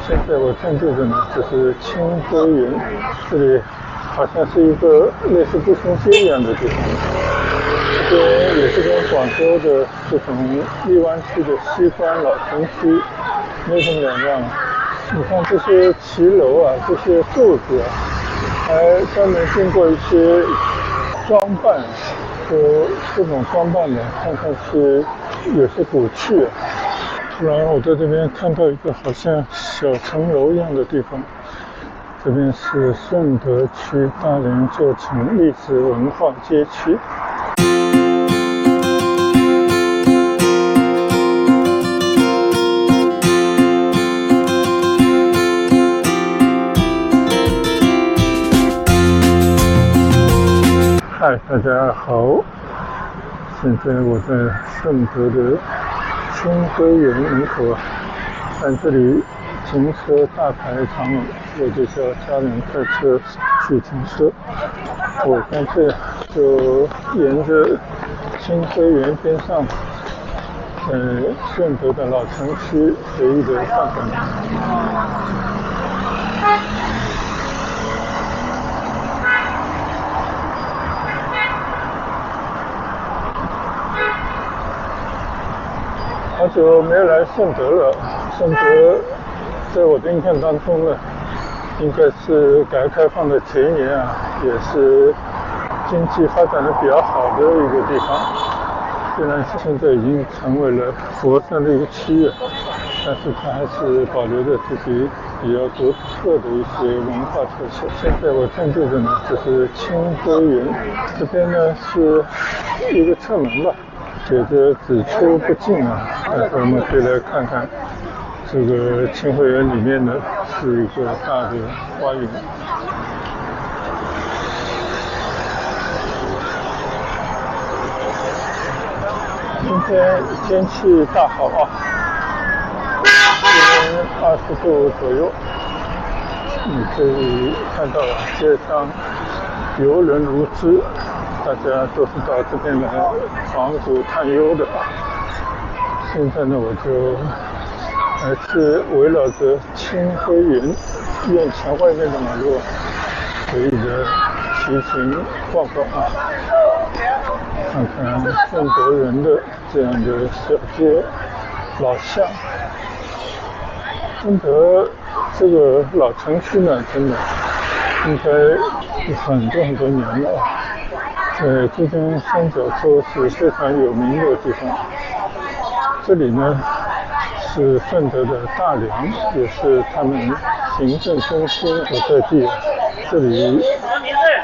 现在我正对着呢，就是清晖园，这里好像是一个类似步行街一样的地方。这边也是跟广州的这种荔湾区的西关老城区没什么两样。你看这些骑楼啊，这些柱子啊，还专门经过一些装扮，就这种装扮呢，看上去有些古趣啊。突然我在这边看到一个好像小城楼一样的地方，这边是顺德区大连旧城历史文化街区。嗨，大家好，现在我在顺德的清晖园门口啊，但这里停车大排长龙，我就叫家人开车去停车。我干脆就沿着清晖园边上，顺德的老城区随意的看看。好久没有来顺德了，顺德在我的印象当中呢，应该是改革开放的前一年啊，也是经济发展的比较好的一个地方。虽然现在已经成为了佛山的一个区域，但是它还是保留着自己比较独特的一些文化特色。现在我正对着呢，就是清晖园，这边呢是一个侧门吧，写着只出不进啊，但是我们可以来看看这个清晖园里面呢是一个大的花园。今天天气大好啊，今天20度左右，你可以看到街上游人如织，大家都是到这边来访古探幽的。现在呢，我就还是围绕着清晖园院墙外面的马路随意的骑行逛逛啊，看看顺德人的这样的小街老巷。顺德这个老城区呢，真的应该很多年了，在珠江三角洲是非常有名的地方。这里呢是顺德的大良，也是他们行政中心所在地。这里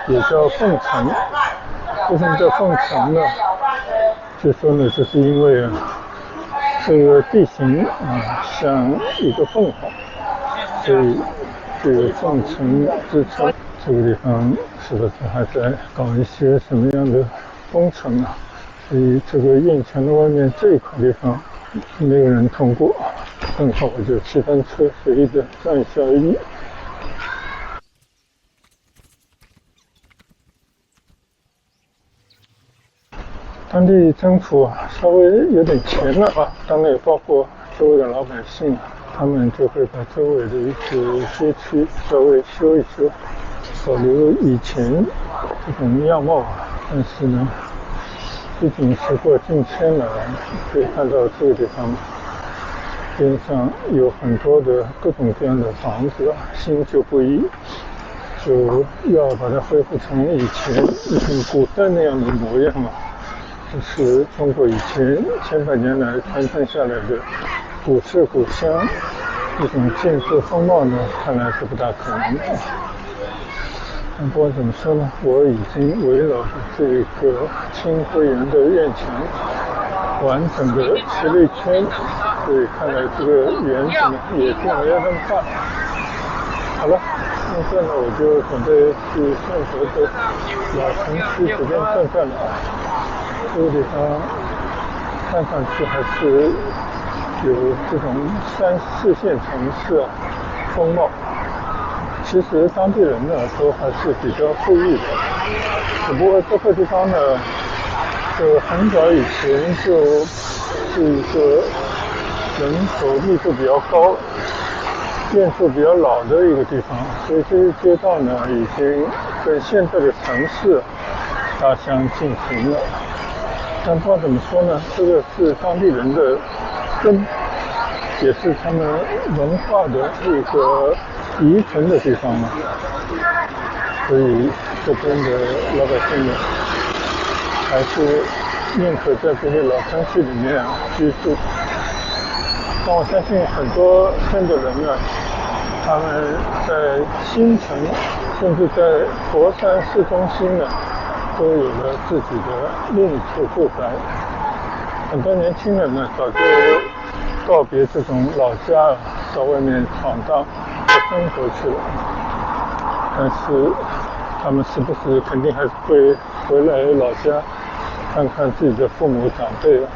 也叫凤城。为什么叫凤城呢？据说呢，就是因为这个地形像一个凤凰，所以这个凤城之称。这个地方是不是还在搞一些什么样的工程啊？所以这个院墙的外面这一块地方没有人通过，正好我就骑单车随意的转一下而已。当地政府稍微有点钱了啊，当然也包括周围的老百姓，他们就会把周围的一些街区稍微修一修，保留以前这种样貌。但是呢，毕竟时过境迁了，可以看到这个地方边上有很多的各种各样的房子，新旧不一，就要把它恢复成以前一种古代那样的模样了。这是中国以前千百年来传承下来的古色古香一种建筑风貌呢，看来是不大可能的。不管怎么说呢，我已经围绕着这个清晖园的院墙完整的骑了一圈，所以看来这个园子呢也并没有那么大。好了，现在呢我就准备去顺德的老城区这边转转了。这个地方看上去还是有这种3、4线城市风貌。其实当地人呢都还是比较富裕的，只不过这个地方呢，很早以前就是一个人口密度比较高，建筑比较老的一个地方，所以这些街道呢已经跟现在的城市大相径庭了。但不知道怎么说呢，这个是当地人的根，也是他们文化的一个遗存的地方嘛。所以这边的老百姓呢，还是宁可在这些老城区里面居住。但我相信很多村的人呢，他们在新城，甚至在佛山市中心呢，都有了自己的另一处住宅。很多年轻人呢，早就告别这种老家，到外面闯荡和生活去了。但是他们时不时肯定还是会回来老家，看看自己的父母长辈了。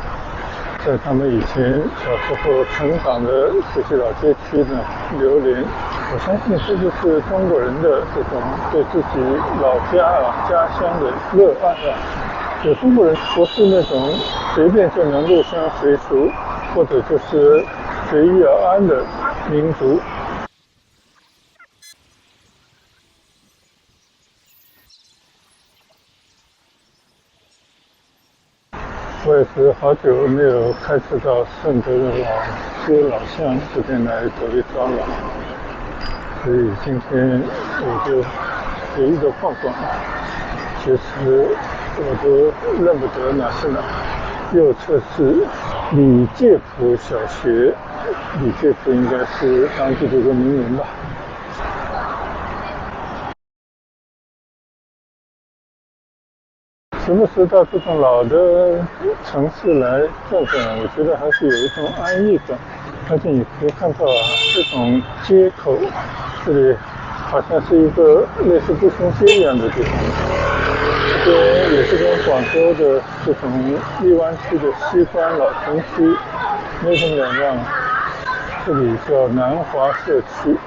在他们以前小时候成长的这些老街区呢流连。我相信这就是中国人的这种对自己老家家乡的热爱啊。有中国人不是那种随便就能入乡随俗，或者就是随遇而安的民族。我也是好久没有开车到顺德的老街老巷这边来走一遭了，所以今天我就随意的逛逛。其实我都认不得哪是哪。右侧是李介甫小学，李介甫应该是当地的一个名人吧。时不时到这种老的城市来转转，我觉得还是有一种安逸感。而且你可以看到这种街口，这里好像是一个类似步行街一样的地方。这边也是跟广州的这种荔湾区的西关老城区没什么两样。这里叫南华社区。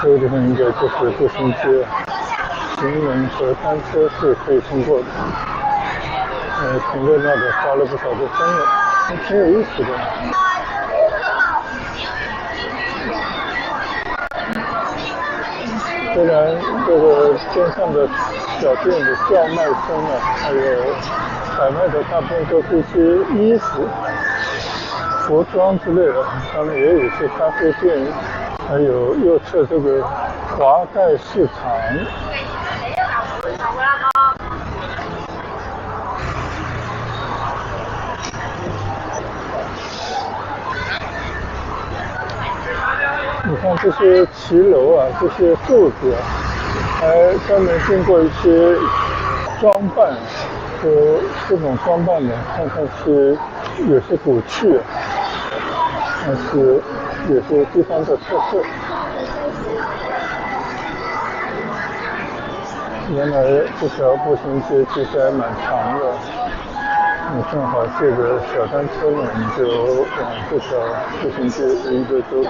这个地方应该就是步行街，行人和单车是可以通过的。挺热闹的，发了不少的灯了，挺有意思的。虽然这个边上的小店的叫卖声还有摆卖的大部分都是一些衣服、服装之类的，他们也有一些咖啡店，还有右侧这个华盖市场。你看这些骑楼这些柱子还专门经过一些装扮，这种装扮呢，看上去有些古趣，但是有些地方的特色。原来这条步行街其实还蛮长的，你正好借着小单车呢，你就往这条步行街一个走走。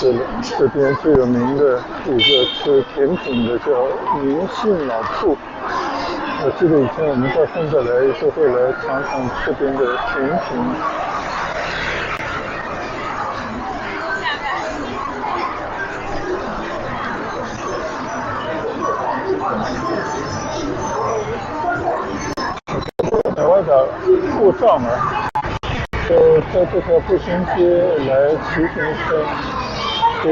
对了，这边最有名的一个吃甜品的叫银杏老铺。我记得以前我们到顺德来都会来尝尝这边的甜品。海外的护照嘛，就在这条步行街来骑行车，可以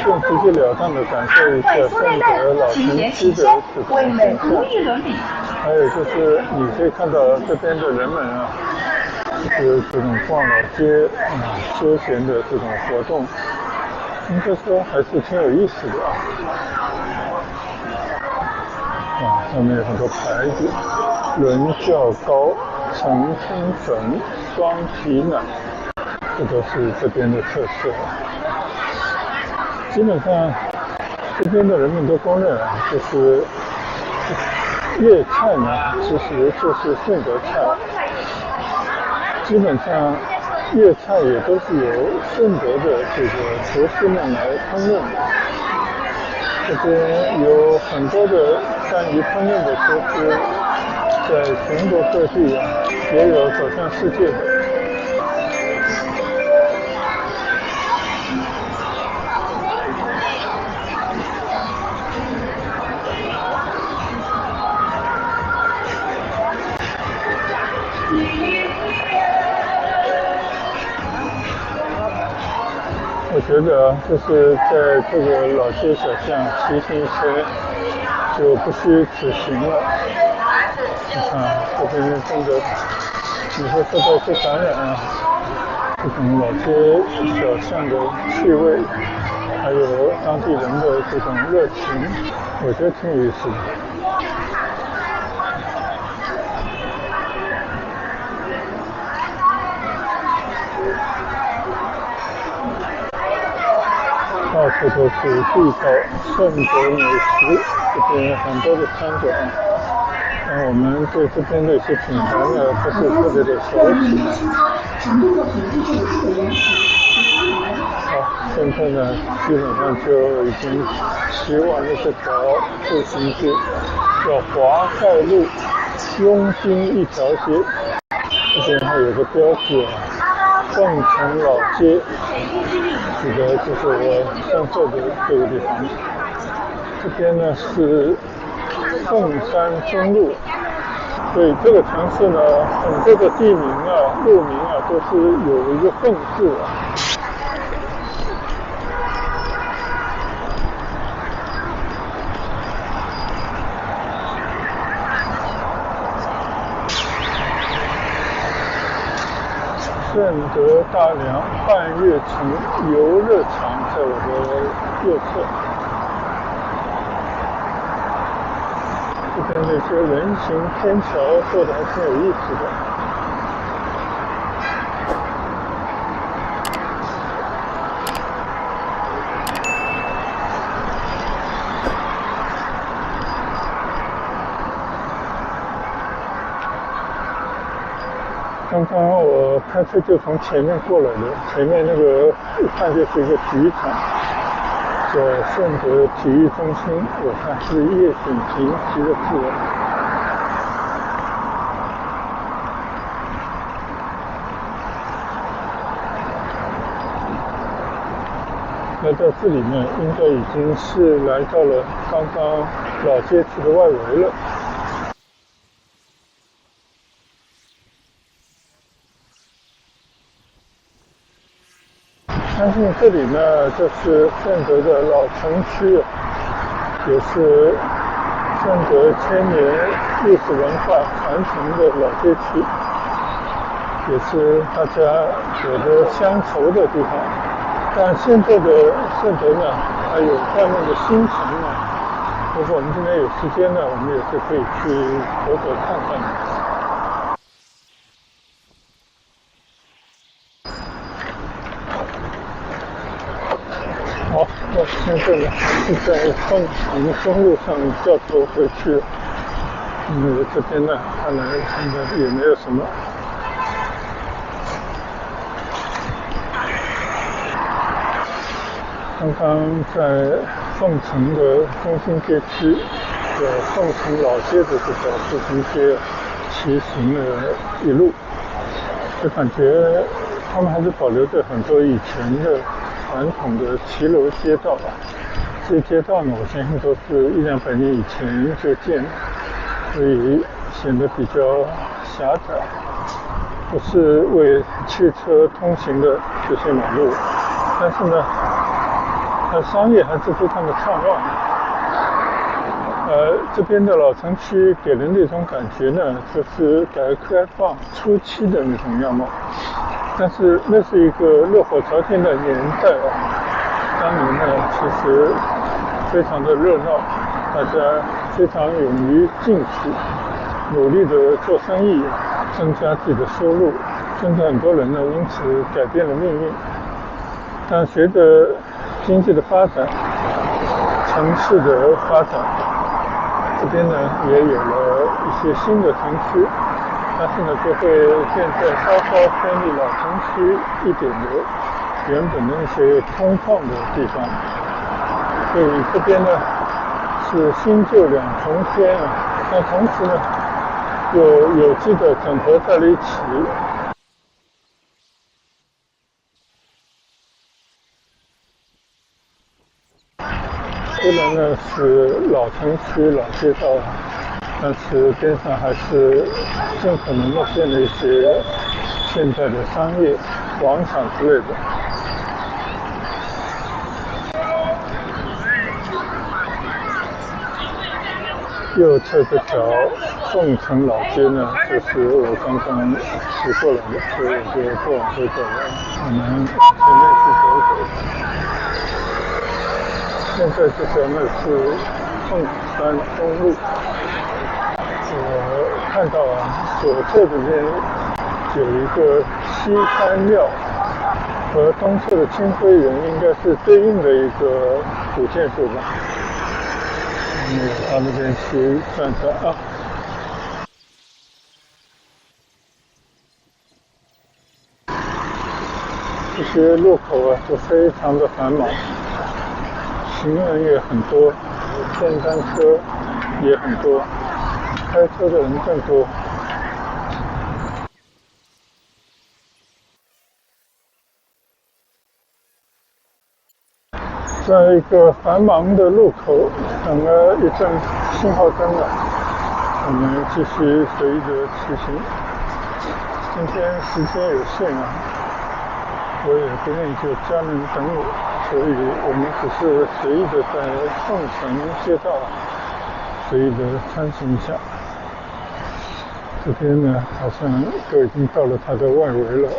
更直截了当的感受一下顺德老城区的这种景象。还有就是你可以看到这边的人们就是这种逛老街休闲的这种活动，应该说还是挺有意思的。上面有很多牌子，伦教糕、澄清粉、双皮奶，这都是这边的特色。基本上这边的人们都公认就是粤菜呢，其实就是顺德菜。基本上粤菜也都是由顺德的这个厨师们来烹饪的。这边有很多的善于烹饪的厨师，在全国各地也有走向世界的。我觉得就是在这个老街小巷骑行车就不虚此行了。你看这边真的，你会受到一些感染啊，这种老街小巷的趣味，还有当地人的这种热情，我觉得挺有意思的。到处都是地道顺德美食，这边很多的餐馆，但我们对这边的一些品牌呢不是特别的熟悉。好，现在呢基本上就已经骑完了这条步行街，叫华盖路雍金一条街，这边还有个标志啊，凤城老街，指的就是我生活的这个地方。这边呢是凤山中路，所以这个城市呢很多的地名啊、路名啊都是有一个凤字啊。顺德大良半月城游乐场在我的右侧，这边那些人行天桥做的还挺有意思的。刚刚我开车就从前面过来的，前面那个一看就是一个体育场，叫顺德体育中心，我看是叶景平几个字。来到这里呢，应该已经是来到了刚刚老街区的外围了。相信这里呢，就是顺德的老城区，也是顺德千年历史文化传承的老街区，也是大家有着乡愁的地方。但现在的顺德呢，还有外面的新城呢，如果我们今天有时间呢，我们也是可以去走走看看。好，我现在呢是在凤城中路上掉头回去，这边呢看来现在也没有什么。刚刚在凤城的中心街区的凤城老街的这条步行街骑行了一路，就感觉他们还是保留着很多以前的传统的骑楼街道啊。这些街道呢，我相信都是100-200年以前就建的，所以显得比较狭窄，不是为汽车通行的这些马路。但是呢，它商业还是非常的畅旺。这边的老城区给人的一种感觉呢，就是改革开放初期的那种样貌。但是那是一个热火朝天的年代啊，当年呢其实非常的热闹，大家非常勇于进取，努力的做生意，增加自己的收入，甚至很多人呢因此改变了命运。但随着经济的发展，城市的发展，这边呢也有了一些新的城区，但是呢就会现在稍稍偏离老城区一点的原本的那些空旷的地方，所以这边呢是新旧两重天啊，但同时呢又有机的整合在了一起。虽然呢是老城区老街道，但是边上还是尽可能的建了一些现在的商业广场之类的。右侧这条凤城老街呢，就是我刚刚骑过来的，所以我就不往回走了，我们前面去走走。现在这条呢是凤山东路，我看到左侧这边有一个西山庙，和东侧的清晖园应该是对应的一个古建筑吧。到那边去转转啊。这些路口都非常的繁忙，行人也很多，电单车也很多，开车的人更多。在一个繁忙的路口等了一阵信号灯了，我们继续随意的骑行。今天时间有限我也不愿意就家人等我，所以我们只是随意的在凤城街道随意的穿行一下。这边呢，好像都已经到了它的外围了。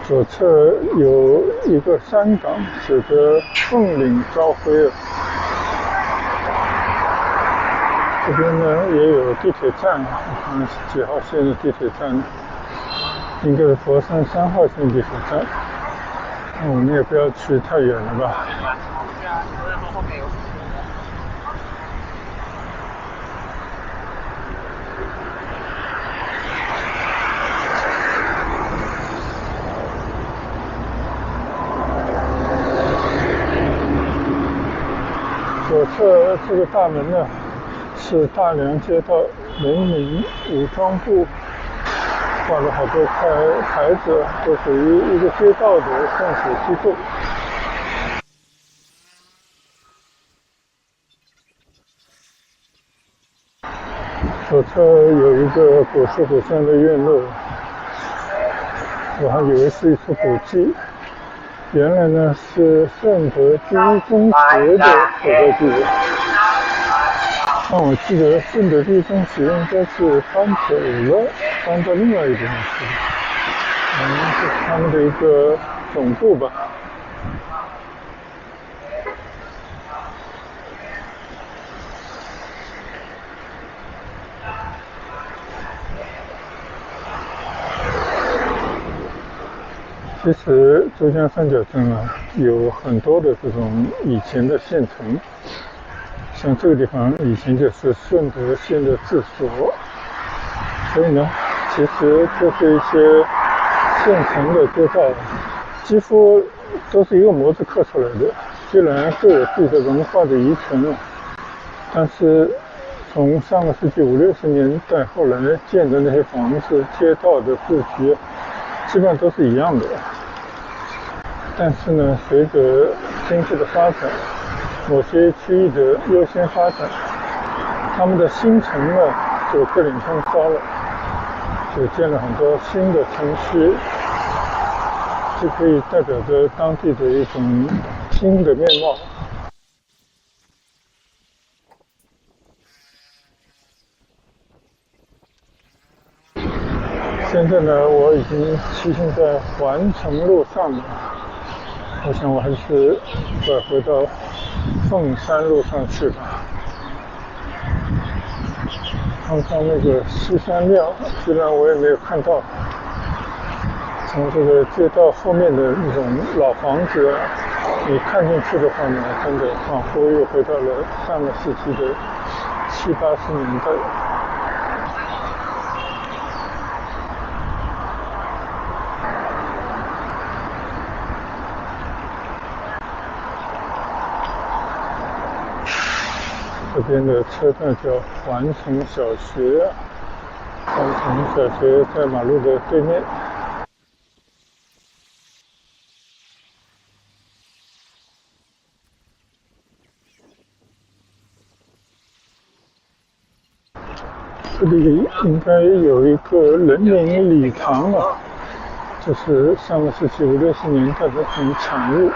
左侧有一个山岗，写着凤岭朝晖了。这边呢也有地铁站，我看是几号线的地铁站，应该是佛山3号线地铁站。那我们也不要去太远了吧。左侧这个大门呢，是大良街道人民武装部，挂了好多牌子，都属于一个街道的政府机构。左侧有一个古色古香的院落，我还以为是一处古迹，原来呢是顺德第一中学的所在地。但我记得顺德第一中学应该是搬走了，搬到另外一边去，这是他们的一个总部吧。其实珠江三角镇有很多的这种以前的县城，像这个地方以前就是顺德县的治所，所以呢，其实就是一些县城的街道，几乎都是一个模子刻出来的。虽然各有自己的文化的遗存，但是从上个世纪50、60年代后来建的那些房子、街道的布局，基本上都是一样的。但是呢，随着经济的发展，某些区域的优先发展，他们的新城呢就各领风骚了，就建了很多新的城区，就可以代表着当地的一种新的面貌。现在呢，我已经骑行在环城路上了。我想我还是再回到凤山路上去吧。刚刚那个西山庙，居然我也没有看到。从这个街道后面的那种老房子，你看进去的话呢，真的仿佛又回到了上个世纪的70、80年代。这边的车站叫环城小学，环城小学在马路的对面。这里应该有一个人民礼堂啊，就是上个世纪50、60年代的这种产物。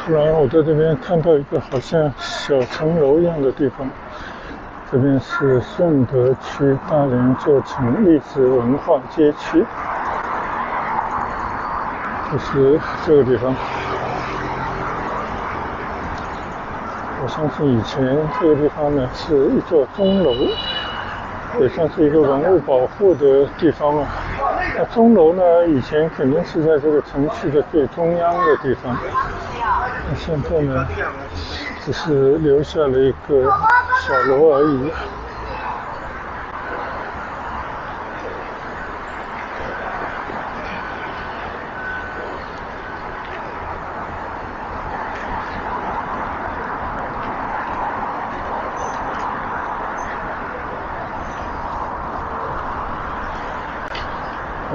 突然我在这边看到一个好像小城楼一样的地方，这边是顺德区大良旧城历史文化街区，就是这个地方。我相信以前这个地方呢是一座钟楼，也算是一个文物保护的地方啊。那钟楼呢，以前肯定是在这个城区的最中央的地方，那现在呢，只是留下了一个小楼而已。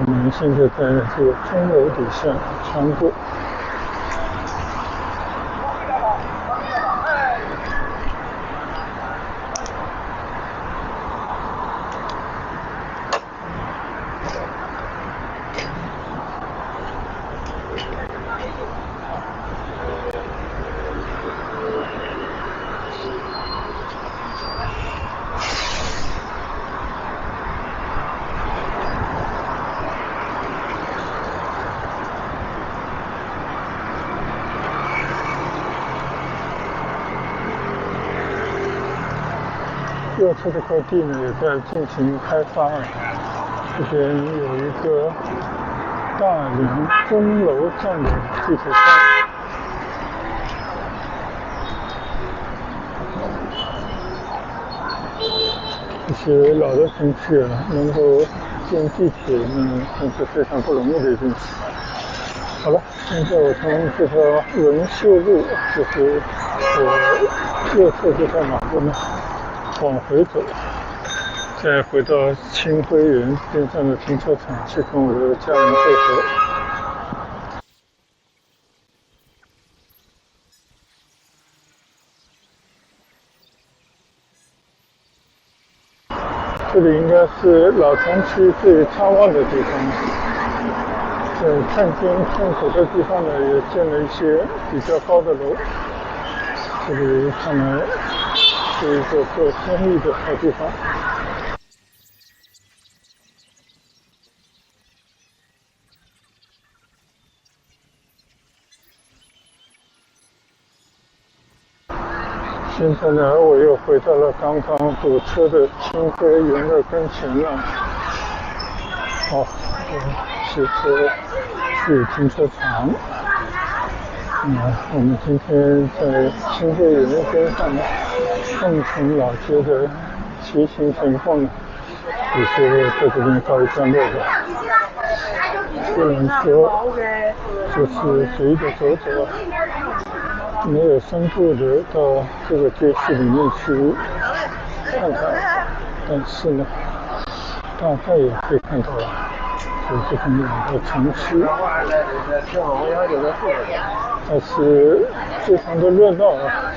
我们现在在这个钟楼底下穿过。右侧这块地呢也在进行开发，这边有一个大良钟楼站的地铁站。这些老的城区啊，能够建地铁呢，真是非常不容易的一件事。好了，现在我从这条文秀路，就是我右侧这条马路呢，往回走，再回到清晖园边上的停车场去跟我的家人会合。这里应该是老城区最畅旺的地方，在探监探口的地方呢，也建了一些比较高的楼。这里看来是一个做生意的好地方。现在呢，我又回到了刚刚堵车的清晖园的跟前了。汽车去停车场。我们今天在清晖园边上的凤城老街的骑行情况呢，也就在这边告一段落吧。虽然说就是随意的走走，没有深度的到这个街区里面去看看，但是呢，大概也可以看到了，就这种两个城区，还是非常的热闹啊。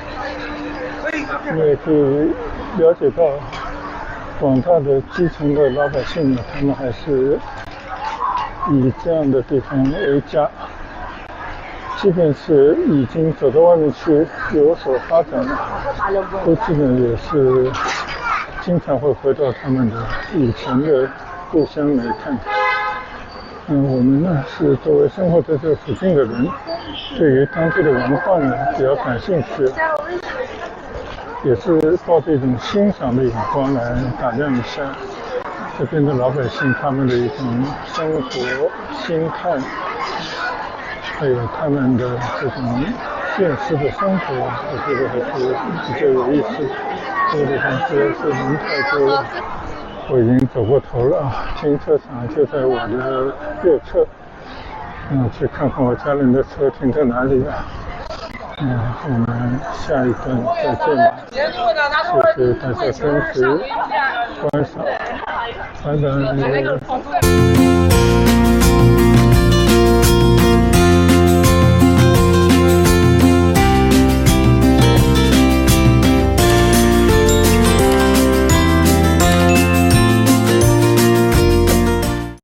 你也可以了解到，广大的基层的老百姓呢，他们还是以这样的地方为家。即便是已经走到外面去有所发展了，估计呢也是经常会回到他们的以前的故乡来看看。我们呢是作为生活在这附近的人，对于当地的文化呢比较感兴趣，也是抱着一种欣赏的眼光来打量一下这边的老百姓他们的一种生活心态，还有他们的这种现实的生活，我觉得还是比较有意思。这个地方实在是人太多了，我已经走过头了，停车场就在我的右侧。去看看我家人的车停在哪里了。我们下一段再见吧。谢谢大家坚持观赏，拜拜。